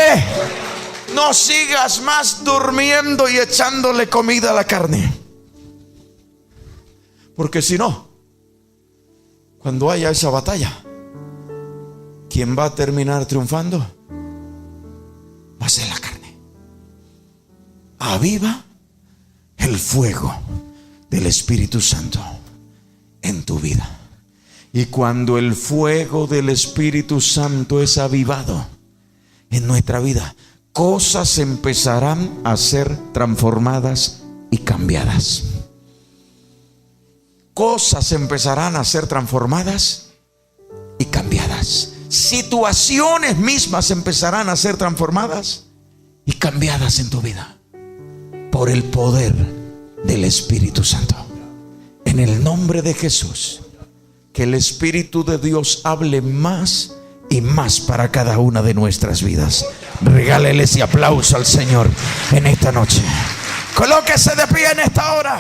No sigas más durmiendo y echándole comida a la carne, porque si no, cuando haya esa batalla, quien va a terminar triunfando va a ser la carne. Aviva el fuego del Espíritu Santo en tu vida. Y cuando el fuego del Espíritu Santo es avivado en nuestra vida, cosas empezarán a ser transformadas y cambiadas. Cosas empezarán a ser transformadas y cambiadas. Situaciones mismas empezarán a ser transformadas y cambiadas en tu vida por el poder del Espíritu Santo. En el nombre de Jesús, que el Espíritu de Dios hable más y más para cada una de nuestras vidas. Regálele ese aplauso al Señor en esta noche. Colóquese de pie en esta hora.